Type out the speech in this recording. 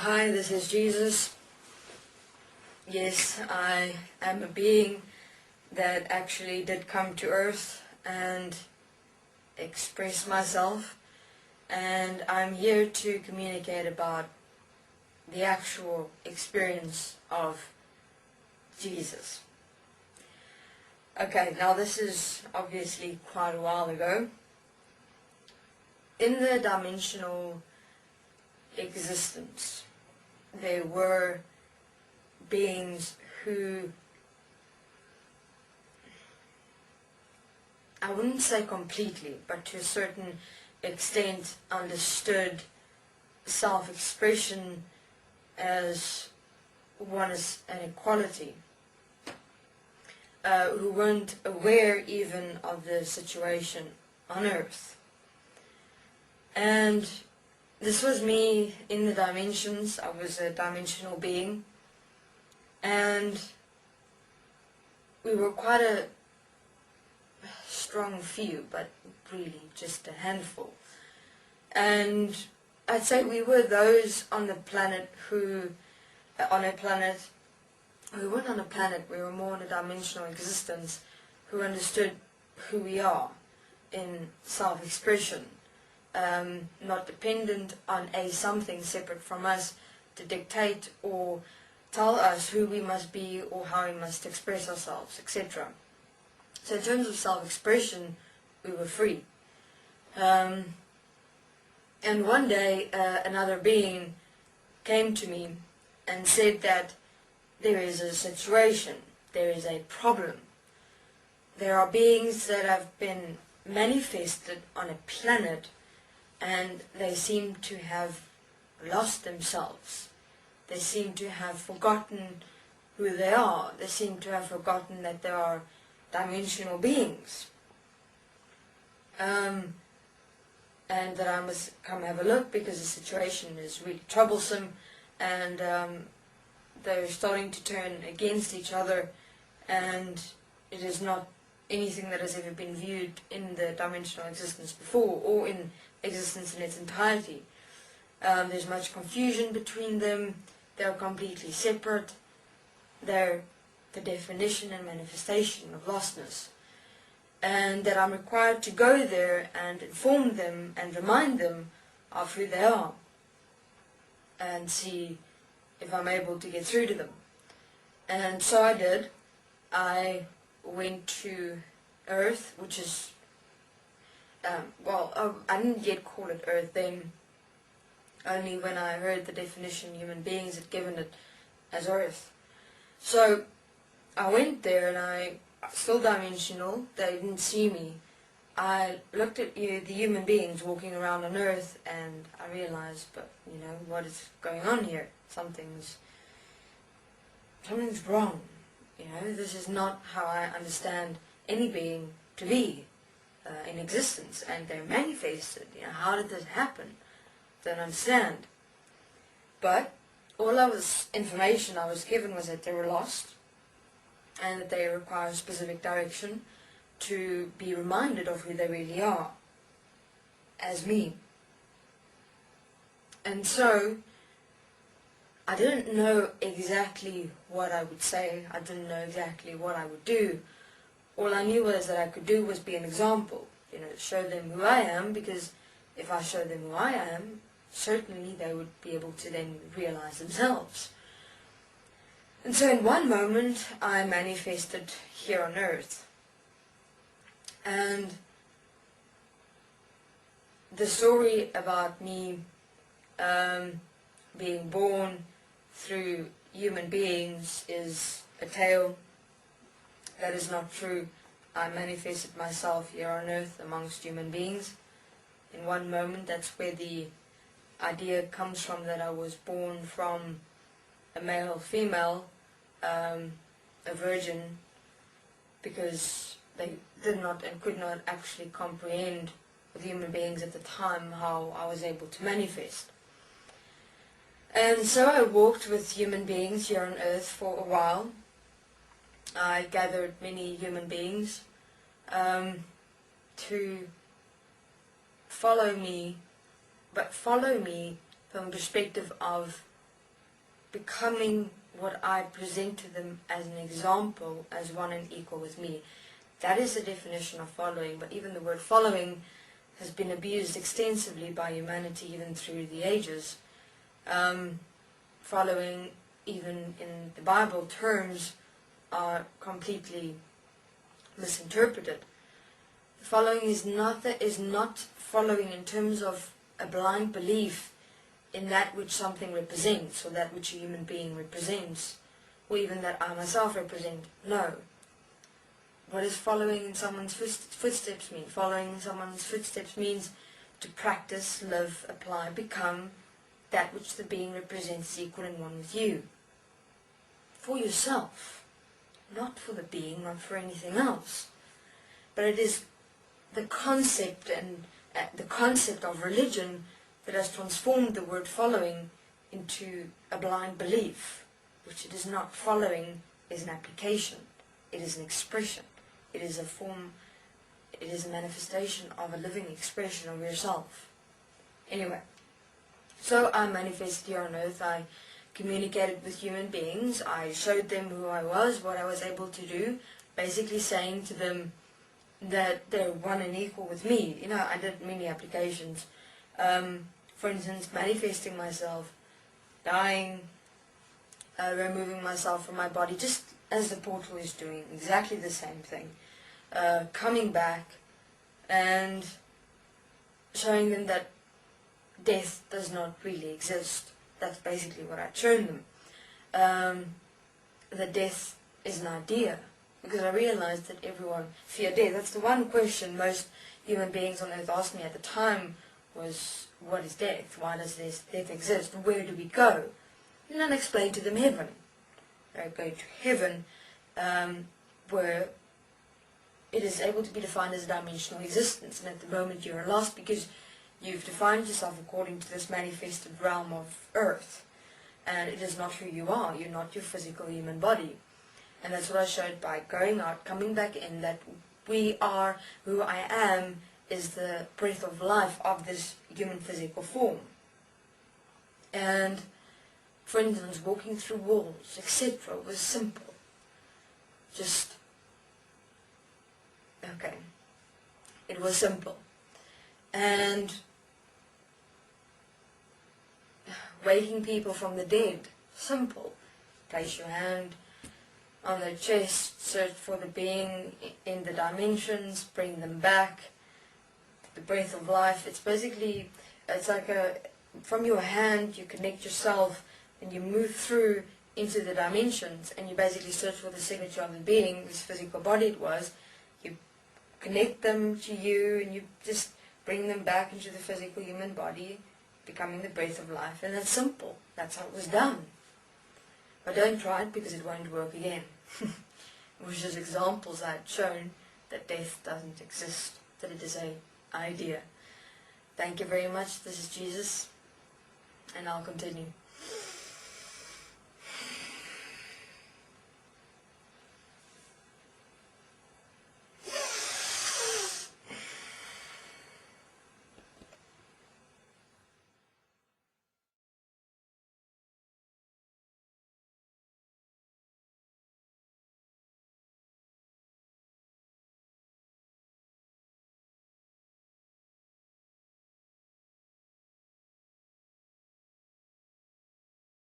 Hi, this is Jesus. Yes, I am a being that actually did come to earth and express myself, and I'm here to communicate about the actual experience of Jesus. Okay, now this is obviously quite a while ago. In the dimensional existence, there were beings who, I wouldn't say completely, but to a certain extent understood self-expression as one is an equality, who weren't aware even of the situation on earth. And this was me in the dimensions. I was a dimensional being, and we were quite a strong few, but really just a handful. And I'd say we were those on the planet who, we weren't on a planet, we were more in a dimensional existence, who understood who we are in self-expression. Not dependent on a something separate from us to dictate or tell us who we must be or how we must express ourselves, etc. So in terms of self-expression, we were free. And one day another being came to me and said that there is a situation, there is a problem. There are beings that have been manifested on a planet, and they seem to have lost themselves. They seem to have forgotten who they are. They seem to have forgotten that they are dimensional beings. And that I must come have a look because the situation is really troublesome, and they're starting to turn against each other, and it is not anything that has ever been viewed in the dimensional existence before, or in existence in its entirety. There's much confusion between them. They're completely separate. They're the definition and manifestation of lostness. And that I'm required to go there and inform them and remind them of who they are, and see if I'm able to get through to them. And so I did. I went to Earth, which is I didn't yet call it Earth then. Only when I heard the definition human beings had given it as Earth. So I went there, and I still dimensional. They didn't see me. I looked at the human beings walking around on Earth, and I realized, but what is going on here? Something's wrong. This is not how I understand any being to be in existence, and they're manifested. How did this happen? Don't understand. But all information I was given was that they were lost, and that they require specific direction to be reminded of who they really are, as me. And so I didn't know exactly what I would say. I didn't know exactly what I would do. All I knew was that I could do was be an example, show them who I am, because if I show them who I am, certainly they would be able to then realize themselves. And so in one moment I manifested here on Earth. And the story about me being born through human beings is a tale that is not true. I manifested myself here on Earth amongst human beings. In one moment, that's where the idea comes from, that I was born from a male, female, a virgin, because they did not and could not actually comprehend with human beings at the time how I was able to manifest. And so I walked with human beings here on Earth for a while. I gathered many human beings to follow me, but follow me from the perspective of becoming what I present to them as an example, as one and equal with me. That is the definition of following, but even the word following has been abused extensively by humanity even through the ages. Following, even in the Bible terms, are completely misinterpreted. Following is not following in terms of a blind belief in that which something represents, or that which a human being represents, or even that I myself represent. No. What does following in someone's footsteps mean? Following in someone's footsteps means to practice, live, apply, become that which the being represents, equal and one with you. For yourself. Not for the being, not for anything else. But it is the concept and the concept of religion that has transformed the word following into a blind belief, which it is not. Following is an application. It is an expression. It is a form, it is a manifestation of a living expression of yourself. Anyway, so I manifested here on earth. I communicated with human beings. I showed them who I was, what I was able to do, basically saying to them that they're one and equal with me. You know, I did many applications. For instance, manifesting myself, dying, removing myself from my body, just as the portal is doing, exactly the same thing. Coming back and showing them that death does not really exist. That's basically what I'd shown them. That death is an idea. Because I realized that everyone feared death. That's the one question most human beings on earth asked me at the time was, what is death? Why does this death exist? Where do we go? And then I explained to them heaven. I go to heaven, where it is able to be defined as a dimensional existence. And at the moment you are lost because you've defined yourself according to this manifested realm of earth. And it is not who you are. You're not your physical human body. And that's what I showed by going out, coming back in, that we are, who I am, is the breath of life of this human physical form. And, for instance, walking through walls, etc., was simple. Just, okay, it was simple. And waking people from the dead, simple. Place your hand on their chest, search for the being in the dimensions, bring them back, the breath of life. It's basically, it's like from your hand you connect yourself and you move through into the dimensions, and you basically search for the signature of the being, this physical body it was. You connect them to you and you just bring them back into the physical human body, becoming the breath of life. And that's simple. That's how it was done. But don't try it because it won't work again. It was just examples I had shown that death doesn't exist, that it is an idea. Thank you very much. This is Jesus, and I'll continue.